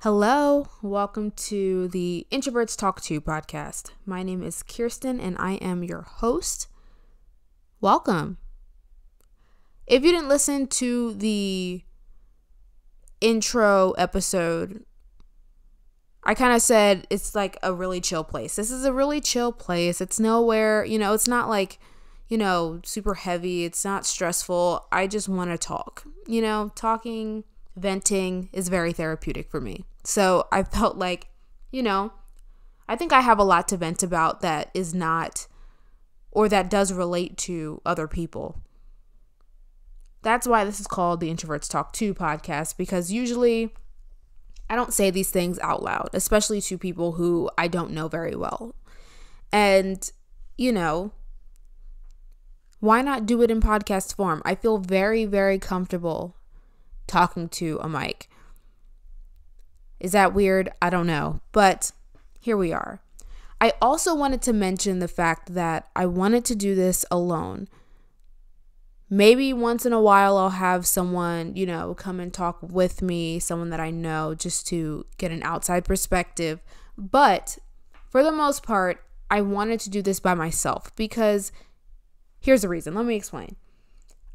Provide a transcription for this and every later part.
Hello, welcome to the Introverts Talk To podcast. My name is Kirsten and I am your host. Welcome. If you didn't listen to the intro episode, I kind of said it's like a really chill place. This is a really chill place. It's nowhere, it's not like, super heavy. It's not stressful. I just want to talk. Talking, venting is very therapeutic for me. So I felt like, I think I have a lot to vent about that is not, or that does relate to other people. That's why this is called the Introverts Talk To podcast, because usually I don't say these things out loud, especially to people who I don't know very well. And, why not do it in podcast form? I feel very, very comfortable talking to a mic. Is that weird? I don't know. But here we are. I also wanted to mention the fact that I wanted to do this alone. Maybe once in a while I'll have someone, come and talk with me, someone that I know, just to get an outside perspective. But for the most part, I wanted to do this by myself because here's the reason. Let me explain.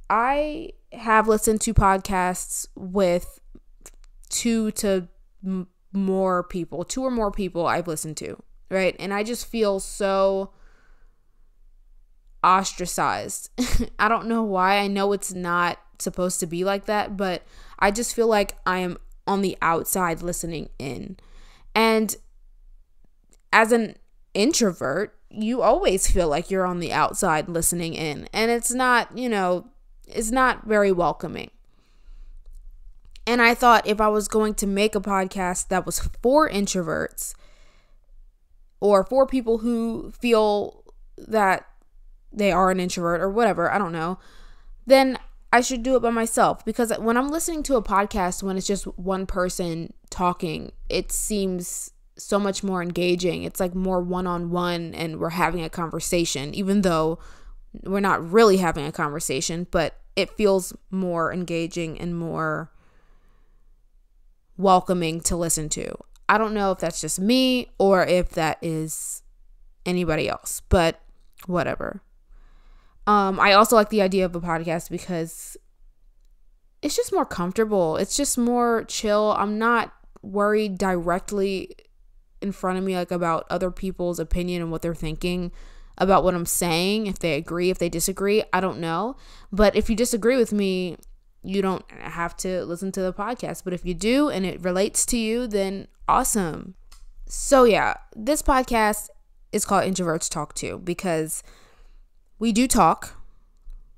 I have listened to podcasts with two or more people I've listened to, right? And I just feel so ostracized. I don't know why. I know it's not supposed to be like that, but I just feel like I am on the outside listening in. And as an introvert, you always feel like you're on the outside listening in. And it's not, it's not very welcoming. And I thought if I was going to make a podcast that was for introverts or for people who feel that they are an introvert or whatever, I don't know, then I should do it by myself. Because when I'm listening to a podcast, when it's just one person talking, it seems so much more engaging. It's like more one-on-one and we're having a conversation, even though we're not really having a conversation, but it feels more engaging and more welcoming to listen to. I don't know if that's just me or if that is anybody else, but whatever. I also like the idea of a podcast because it's just more comfortable. It's just more chill. I'm not worried directly in front of me like about other people's opinion and what they're thinking about what I'm saying. If they agree, if they disagree, I don't know. But if you disagree with me, you don't have to listen to the podcast. But if you do and it relates to you, then awesome. So yeah, this podcast is called Introverts Talk To because we do talk.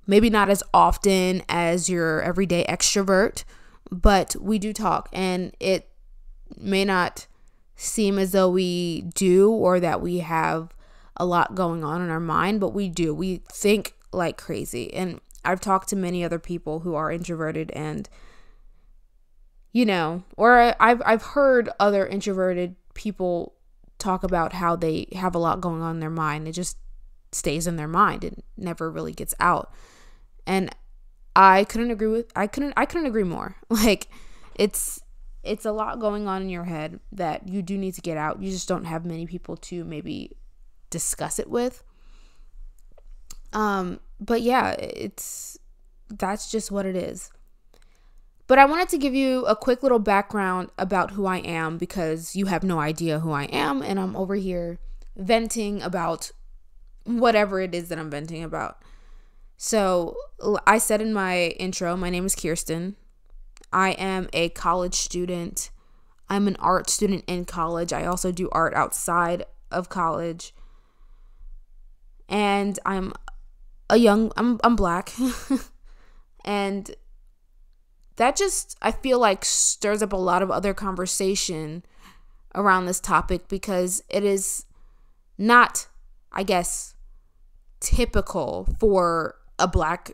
Maybe not as often as your everyday extrovert, but we do talk. And it may not seem as though we do or that we have a lot going on in our mind, but we do. We think like crazy. And I've talked to many other people who are introverted and, or I've heard other introverted people talk about how they have a lot going on in their mind. It just stays in their mind. It never really gets out. And I couldn't agree more. Like it's a lot going on in your head that you do need to get out. You just don't have many people to maybe discuss it with. But yeah, that's just what it is. But I wanted to give you a quick little background about who I am because you have no idea who I am and I'm over here venting about whatever it is that I'm venting about. So I said in my intro, my name is Kirsten. I am a college student. I'm an art student in college. I also do art outside of college. And I'm black. And that just, I feel like stirs up a lot of other conversation around this topic because it is not, I guess, typical for a black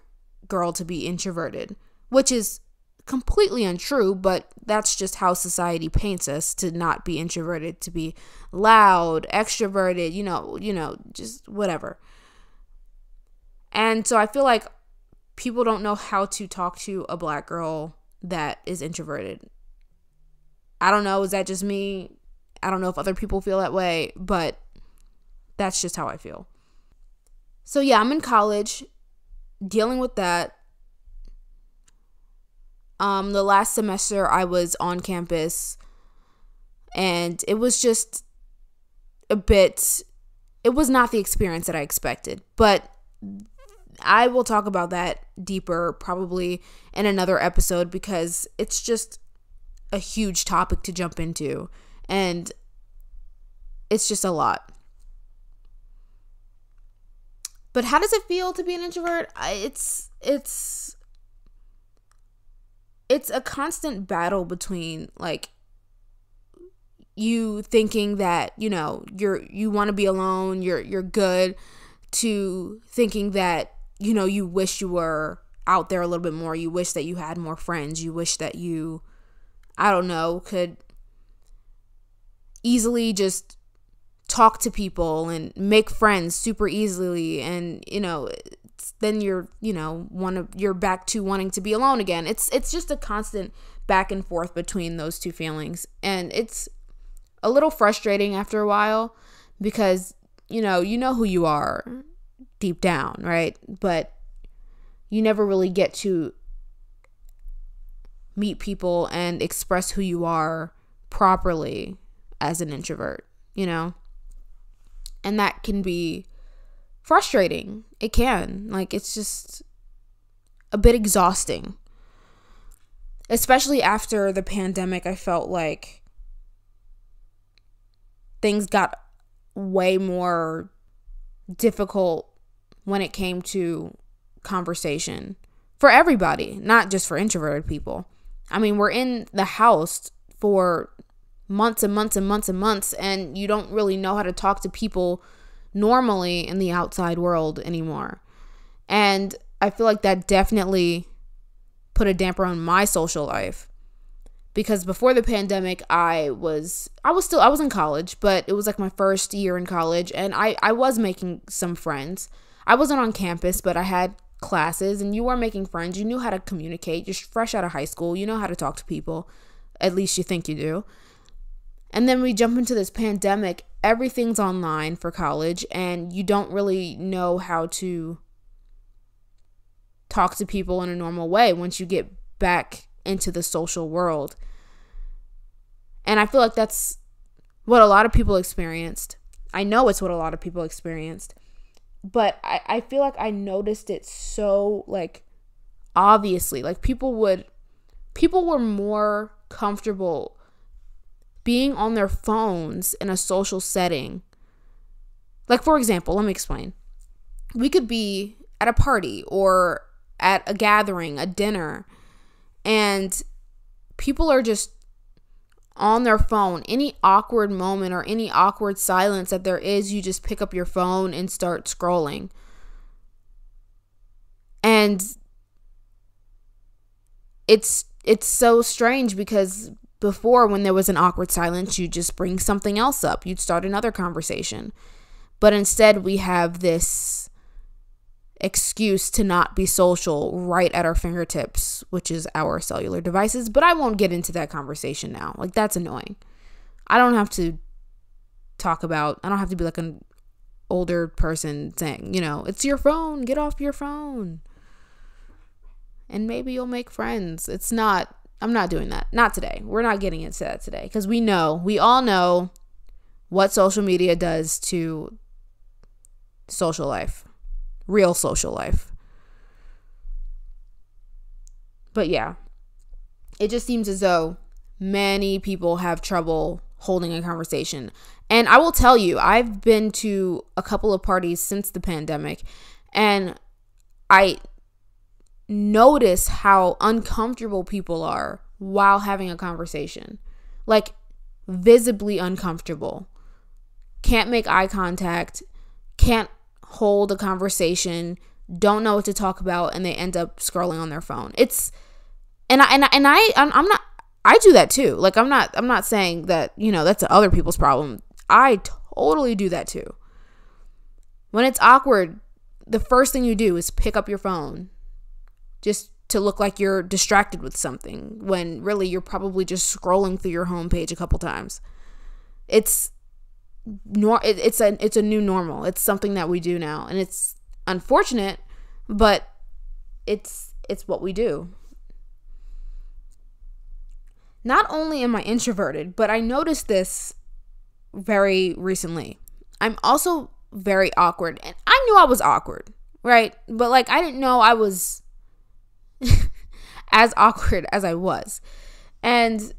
girl to be introverted, which is completely untrue, but that's just how society paints us to not be introverted, to be loud, extroverted, just whatever. And so I feel like people don't know how to talk to a black girl that is introverted. I don't know. Is that just me? I don't know if other people feel that way, but that's just how I feel. So yeah, I'm in college dealing with that. The last semester I was on campus, and it was just it was not the experience that I expected, but I will talk about that deeper probably in another episode, because it's just a huge topic to jump into, and it's just a lot. But how does it feel to be an introvert? It's a constant battle between like you thinking that, you know, you want to be alone, you're good, to thinking that, you know, you wish you were out there a little bit more. You wish that you had more friends. You wish that you, I don't know, could easily just talk to people and make friends super easily. And, you know, then you're back to wanting to be alone again. It's just a constant back and forth between those two feelings. And it's a little frustrating after a while, because, you know who you are deep down, right? But you never really get to meet people and express who you are properly as an introvert, you know? And that can be frustrating. It can. Like, it's just a bit exhausting. Especially after the pandemic, I felt like things got way more difficult when it came to conversation for everybody, not just for introverted people. I mean, we're in the house for months and months and months and months, and you don't really know how to talk to people normally in the outside world anymore. And I feel like that definitely put a damper on my social life, because before the pandemic, I was in college, but it was like my first year in college, and I was making some friends. I wasn't on campus, but I had classes, and you were making friends. You knew how to communicate. You're fresh out of high school. You know how to talk to people. At least you think you do. And then we jump into this pandemic. Everything's online for college, and you don't really know how to talk to people in a normal way once you get back into the social world. And I feel like that's what a lot of people experienced. I know it's what a lot of people experienced. But I feel like I noticed it so, like, obviously. Like, people were more comfortable being on their phones in a social setting. Like, for example, let me explain. We could be at a party or at a gathering, a dinner, and people are just on their phone. Any awkward moment or any awkward silence that there is, you just pick up your phone and start scrolling. And it's so strange, because before, when there was an awkward silence, you just bring something else up. You'd start another conversation. But instead, we have this excuse to not be social right at our fingertips, which is our cellular devices. But I won't get into that conversation now. Like, that's annoying. I don't have to be like an older person saying, it's your phone, get off your phone. And maybe you'll make friends. I'm not doing that. Not today. We're not getting into that today, because we all know what social media does to social life. Real social life. But yeah, it just seems as though many people have trouble holding a conversation. And I will tell you, I've been to a couple of parties since the pandemic, and I notice how uncomfortable people are while having a conversation. Like, visibly uncomfortable. Can't make eye contact, can't hold a conversation, don't know what to talk about, and they end up scrolling on their phone. I do that too. Like, I'm not saying that, that's other people's problem. I totally do that too. When it's awkward, the first thing you do is pick up your phone. Just to look like you're distracted with something when really you're probably just scrolling through your homepage a couple times. It's a new normal. It's something that we do now, and it's unfortunate, but it's what we do. Not only am I introverted, but I noticed this very recently. I'm also very awkward, and I knew I was awkward, right? But like I didn't know I was as awkward as I was. And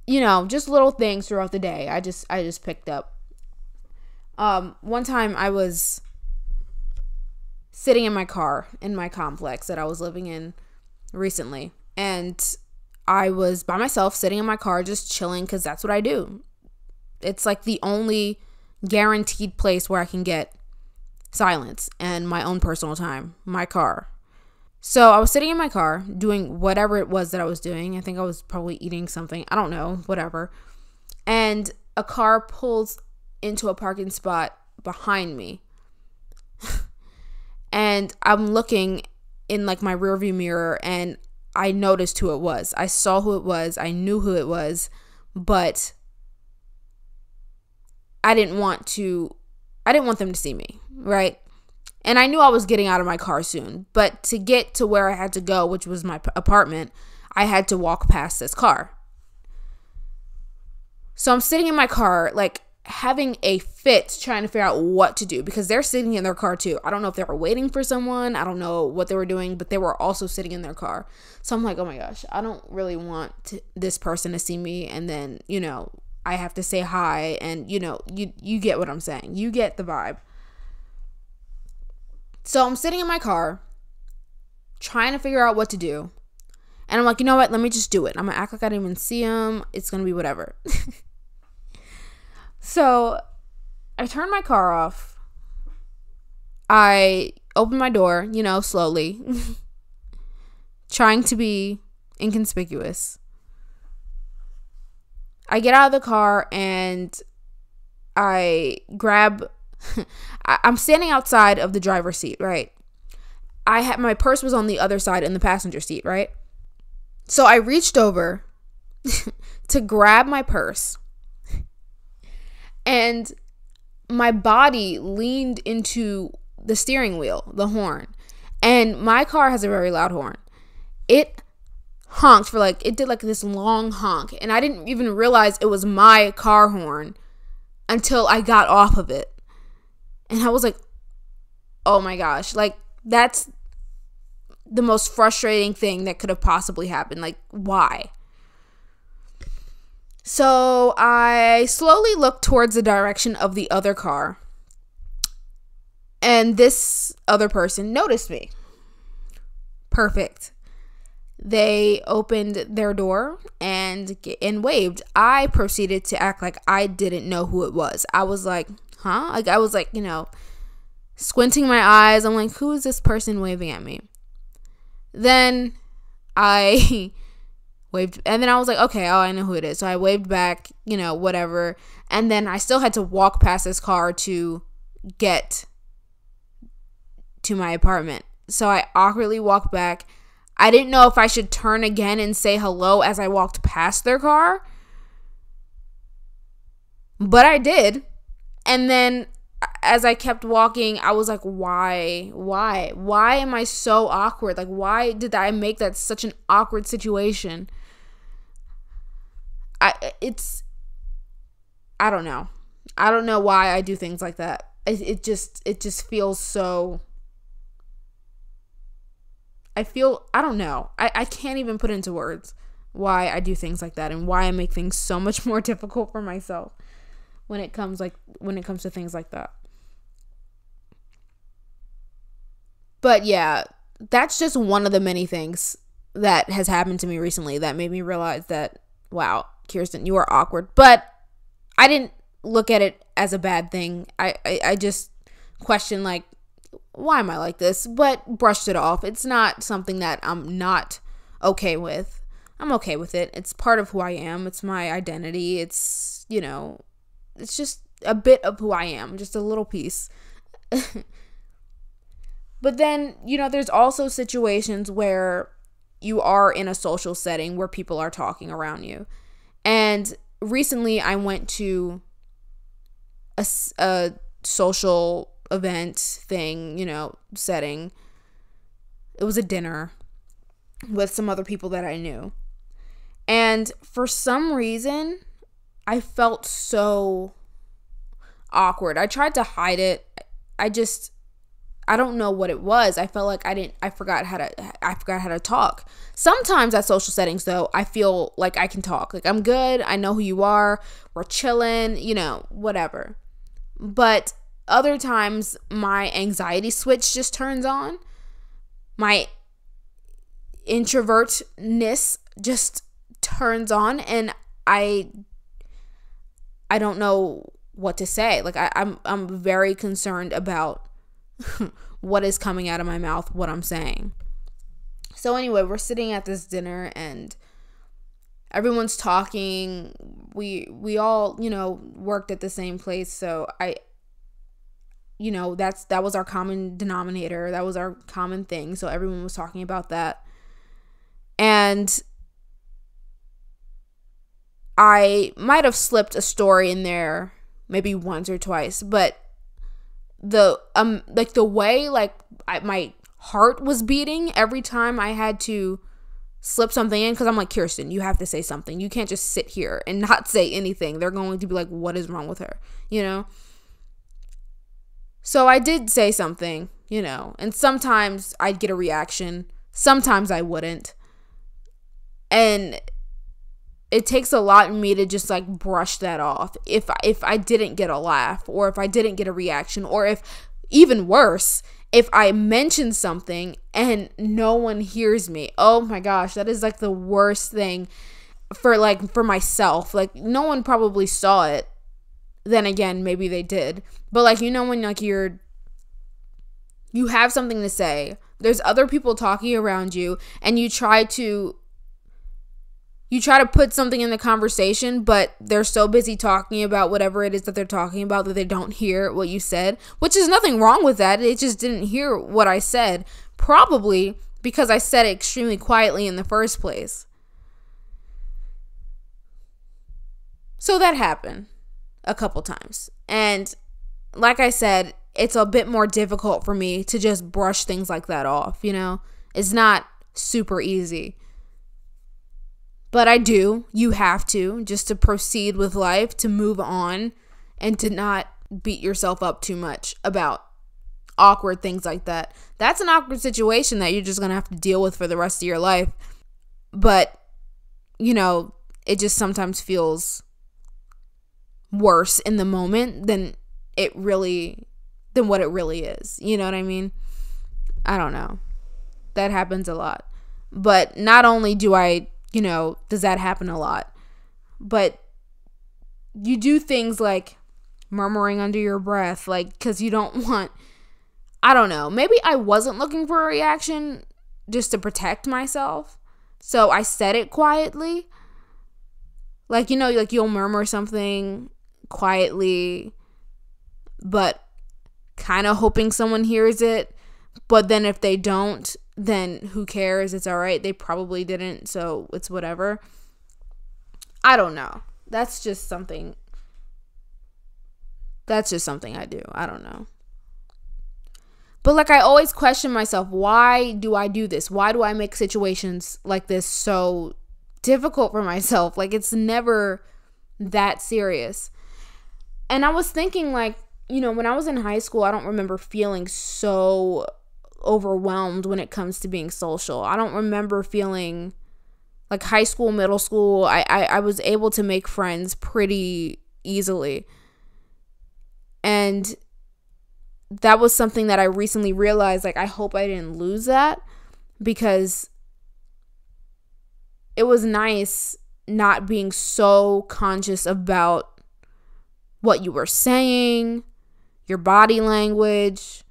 just little things throughout the day I just picked up. One time I was sitting in my car in my complex that I was living in recently, and I was by myself sitting in my car just chilling because that's what I do. It's like the only guaranteed place where I can get silence and my own personal time, my car. So I was sitting in my car doing whatever it was that I was doing. I think I was probably eating something. I don't know, whatever. And a car pulls into a parking spot behind me. And I'm looking in like my rearview mirror, and I noticed who it was. I saw who it was. I knew who it was, but I didn't want them to see me, right? And I knew I was getting out of my car soon, but to get to where I had to go, which was my apartment, I had to walk past this car. So I'm sitting in my car, like having a fit, trying to figure out what to do because they're sitting in their car too. I don't know if they were waiting for someone. I don't know what they were doing, but they were also sitting in their car. So I'm like, oh my gosh, I don't really want this person to see me. And then, I have to say hi. And, you get what I'm saying. You get the vibe. So I'm sitting in my car trying to figure out what to do. And I'm like, you know what? Let me just do it. I'm going to act like I didn't even see him. It's going to be whatever. So I turned my car off. I opened my door, slowly, trying to be inconspicuous. I get out of the car and I grab, I'm standing outside of the driver's seat, right? My purse was on the other side in the passenger seat, right? So I reached over to grab my purse, and my body leaned into the steering wheel, the horn. And my car has a very loud horn. It honked it did like this long honk. And I didn't even realize it was my car horn until I got off of it. And I was like, oh my gosh, like that's the most frustrating thing that could have possibly happened. Like, why? So I slowly looked towards the direction of the other car, and this other person noticed me. Perfect. They opened their door and waved. I proceeded to act like I didn't know who it was. I was like, huh? Like I was like, squinting my eyes. I'm like, who is this person waving at me? Then I waved, and then I was like, okay, I know who it is. So I waved back, whatever. And then I still had to walk past this car to get to my apartment. So I awkwardly walked back. I didn't know if I should turn again and say hello as I walked past their car, but I did. And then as I kept walking, I was like, why am I so awkward? Like, why did I make that such an awkward situation? I don't know. I don't know why I do things like that. It just feels so, I don't know. I can't even put into words why I do things like that and why I make things so much more difficult for myself when it comes to things like that. But yeah, that's just one of the many things that has happened to me recently that made me realize that, wow, Kirsten, you are awkward. But I didn't look at it as a bad thing. I just questioned, like, why am I like this? But brushed it off. It's not something that I'm not okay with. I'm okay with it. It's part of who I am. It's my identity. It's, it's just a bit of who I am. Just a little piece. But then, there's also situations where you are in a social setting where people are talking around you. And recently I went to a social event thing, setting. It was a dinner with some other people that I knew. And for some reason, I felt so awkward. I tried to hide it. I don't know what it was. I felt like I forgot how to talk. Sometimes at social settings though, I feel like I can talk. Like, I'm good. I know who you are. We're chilling, whatever. But other times my anxiety switch just turns on. My introvertness just turns on, and I don't know what to say. Like, I'm very concerned about what is coming out of my mouth, what I'm saying. So anyway, we're sitting at this dinner and everyone's talking. We all, worked at the same place, so that was our common denominator. That was our common thing. So everyone was talking about that. And I might have slipped a story in there maybe once or twice, but the way my heart was beating every time I had to slip something in, because I'm like, Kirsten, you have to say something. You can't just sit here and not say anything. They're going to be like, what is wrong with her? So I did say something, and sometimes I'd get a reaction. Sometimes I wouldn't. And it takes a lot in me to just brush that off. If I didn't get a laugh, or if I didn't get a reaction, or if, even worse, if I mention something and no one hears me. Oh my gosh, that is the worst thing for myself. No one probably saw it. Then again, maybe they did. But when you have something to say, there's other people talking around you, and you try to put something in the conversation, but they're so busy talking about whatever it is that they're talking about that they don't hear what you said, which is nothing wrong with that. They just didn't hear what I said, probably because I said it extremely quietly in the first place. So that happened a couple times. And like I said, it's a bit more difficult for me to just brush things like that off, It's not super easy. But I do. You have to, just to proceed with life, to move on, and to not beat yourself up too much about awkward things like that. That's an awkward situation that you're just going to have to deal with for the rest of your life. But, it just sometimes feels worse in the moment than what it really is. You know what I mean? I don't know. That happens a lot. But not only does that happen a lot, but you do things like murmuring under your breath, because you don't want, I don't know, maybe I wasn't looking for a reaction just to protect myself, so I said it quietly. You'll murmur something quietly, but kind of hoping someone hears it. But then if they don't, then who cares? It's all right. They probably didn't, so it's whatever. I don't know. That's just something I do. I don't know. But I always question myself, why do I do this? Why do I make situations like this so difficult for myself? It's never that serious. And I was thinking when I was in high school, I don't remember feeling so overwhelmed when it comes to being social. I don't remember feeling high school, middle school. I was able to make friends pretty easily. And that was something that I recently realized, I hope I didn't lose that, because it was nice not being so conscious about what you were saying, your body language,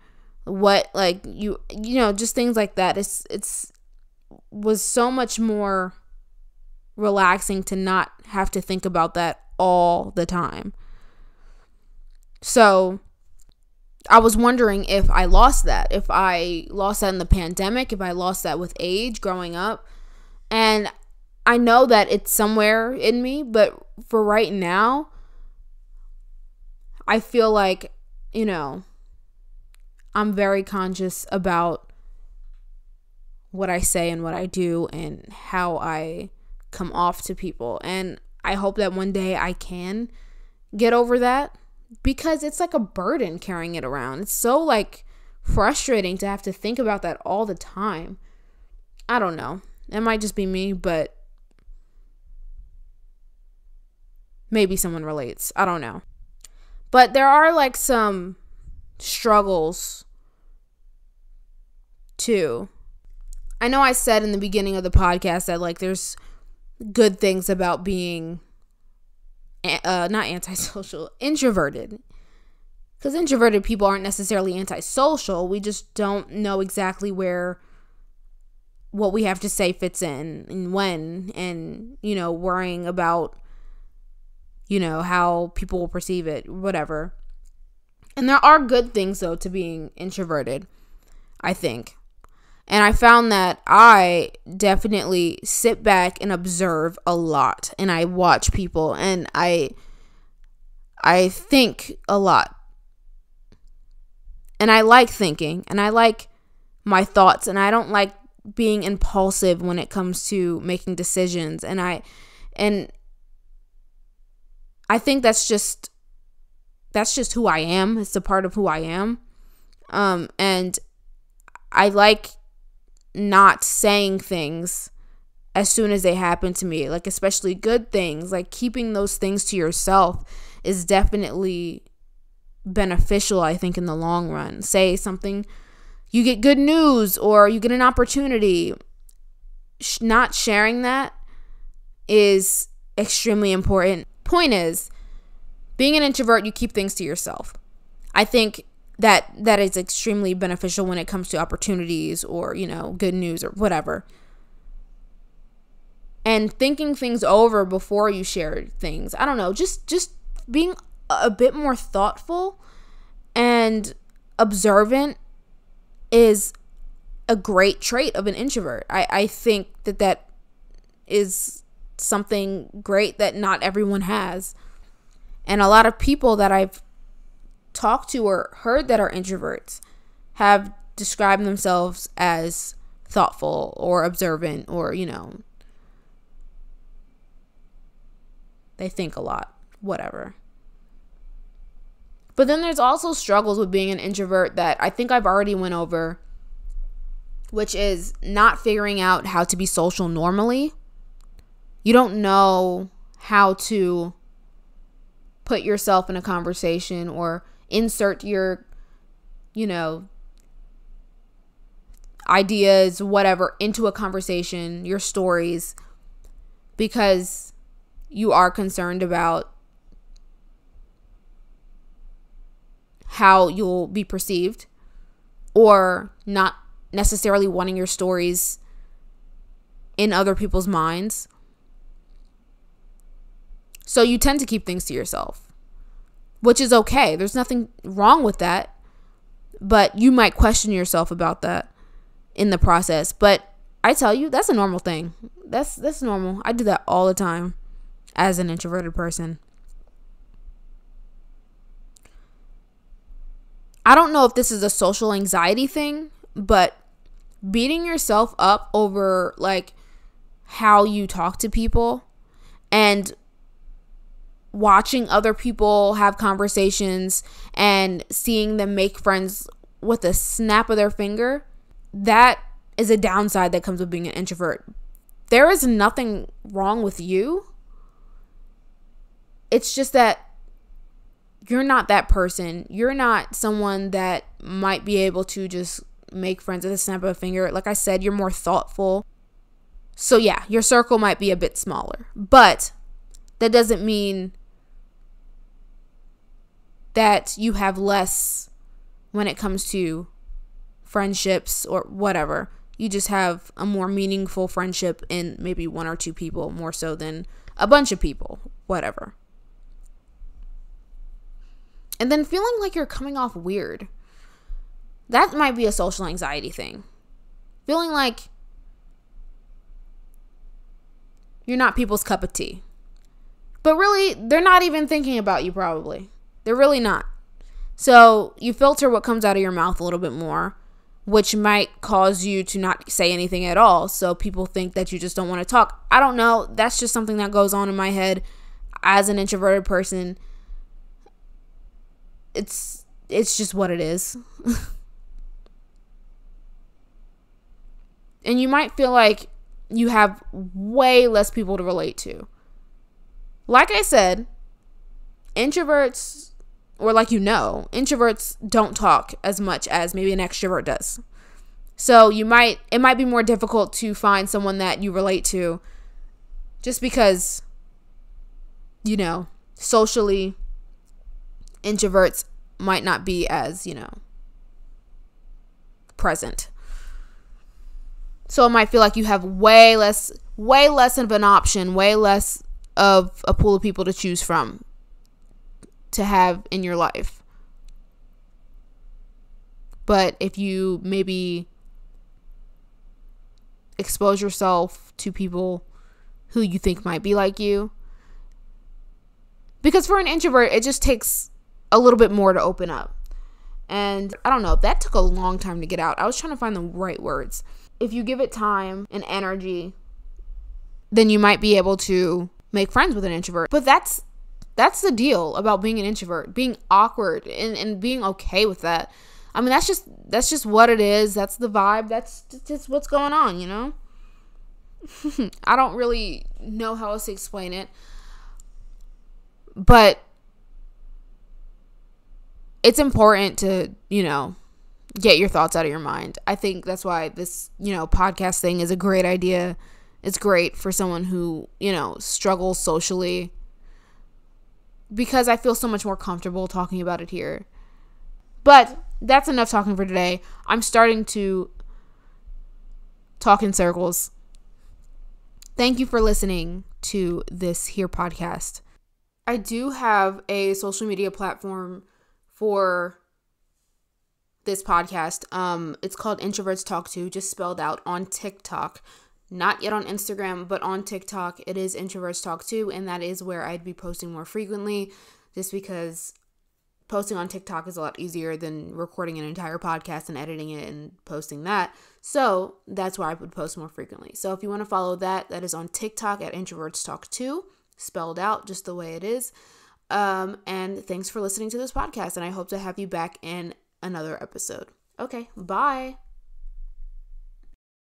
what just things like that. It's was so much more relaxing to not have to think about that all the time. So I was wondering if I lost that, if I lost that in the pandemic, if I lost that with age growing up. And I know that it's somewhere in me, but for right now, I feel like, I'm very conscious about what I say and what I do and how I come off to people. And I hope that one day I can get over that, because it's like a burden carrying it around. It's so like frustrating to have to think about that all the time. I don't know. It might just be me, but maybe someone relates. I don't know. But there are like some struggles too. I know I said in the beginning of the podcast that like there's good things about being not antisocial, introverted. Because introverted people aren't necessarily antisocial. We just don't know exactly where what we have to say fits in and when, and, worrying about, how people will perceive it, whatever. And there are good things, though, to being introverted, I think. And I found that I definitely sit back and observe a lot. And I watch people. And I think a lot. And I like thinking. And I like my thoughts. And I don't like being impulsive when it comes to making decisions. And I think that's just who I am. It's a part of who I am. And I like not saying things as soon as they happen to me, like especially good things. Like keeping those things to yourself is definitely beneficial, I think, in the long run. Say something, you get good news or you get an opportunity. Not sharing that is extremely important. Point is, being an introvert, you keep things to yourself. I think that is extremely beneficial when it comes to opportunities or, good news or whatever. And thinking things over before you share things. I don't know, just being a bit more thoughtful and observant is a great trait of an introvert. I think that is something great that not everyone has. And a lot of people that I've talked to or heard that are introverts have described themselves as thoughtful or observant or, they think a lot, whatever. But then there's also struggles with being an introvert that I think I've already went over, which is not figuring out how to be social normally. You don't know how to put yourself in a conversation or insert your, ideas, whatever, into a conversation, your stories, because you are concerned about how you'll be perceived, or not necessarily wanting your stories in other people's minds. So you tend to keep things to yourself, which is okay. There's nothing wrong with that, but you might question yourself about that in the process. But I tell you, that's a normal thing. That's normal. I do that all the time as an introverted person. I don't know if this is a social anxiety thing, but beating yourself up over like how you talk to people and watching other people have conversations and seeing them make friends with a snap of their finger, that is a downside that comes with being an introvert. There is nothing wrong with you. It's just that you're not that person. You're not someone that might be able to just make friends with a snap of a finger. Like I said, you're more thoughtful. So yeah, your circle might be a bit smaller, but that doesn't mean that you have less when it comes to friendships or whatever. You just have a more meaningful friendship in maybe one or two people more so than a bunch of people, whatever. And then feeling like you're coming off weird. That might be a social anxiety thing. Feeling like you're not people's cup of tea. But really, they're not even thinking about you probably. They're really not. So you filter what comes out of your mouth a little bit more, which might cause you to not say anything at all. So people think that you just don't want to talk. I don't know. That's just something that goes on in my head as an introverted person. It's just what it is. And you might feel like you have way less people to relate to. Like I said, introverts, or like introverts don't talk as much as maybe an extrovert does. So it might be more difficult to find someone that you relate to just because, socially, introverts might not be as, present. So it might feel like you have way less of an option, way less of a pool of people to choose from to have in your life. But if you maybe expose yourself to people who you think might be like you, because for an introvert, it just takes a little bit more to open up. And I don't know, that took a long time to get out. I was trying to find the right words. If you give it time and energy, then you might be able to make friends with an introvert. But that's the deal about being an introvert, being awkward and being okay with that. I mean, that's just what it is. That's the vibe. That's just what's going on, I don't really know how else to explain it. But it's important to, get your thoughts out of your mind. I think that's why this, podcast thing is a great idea. It's great for someone who, struggles socially, because I feel so much more comfortable talking about it here. But that's enough talking for today. I'm starting to talk in circles. Thank you for listening to this here podcast. I do have a social media platform for this podcast. It's called Introverts Talk To, just spelled out, on TikTok. Not yet on Instagram, but on TikTok, it is Introverts Talk To, and that is where I'd be posting more frequently, just because posting on TikTok is a lot easier than recording an entire podcast and editing it and posting that. So that's where I would post more frequently. So if you want to follow that is on TikTok at Introverts Talk To, spelled out just the way it is. And thanks for listening to this podcast, and I hope to have you back in another episode. Okay, bye.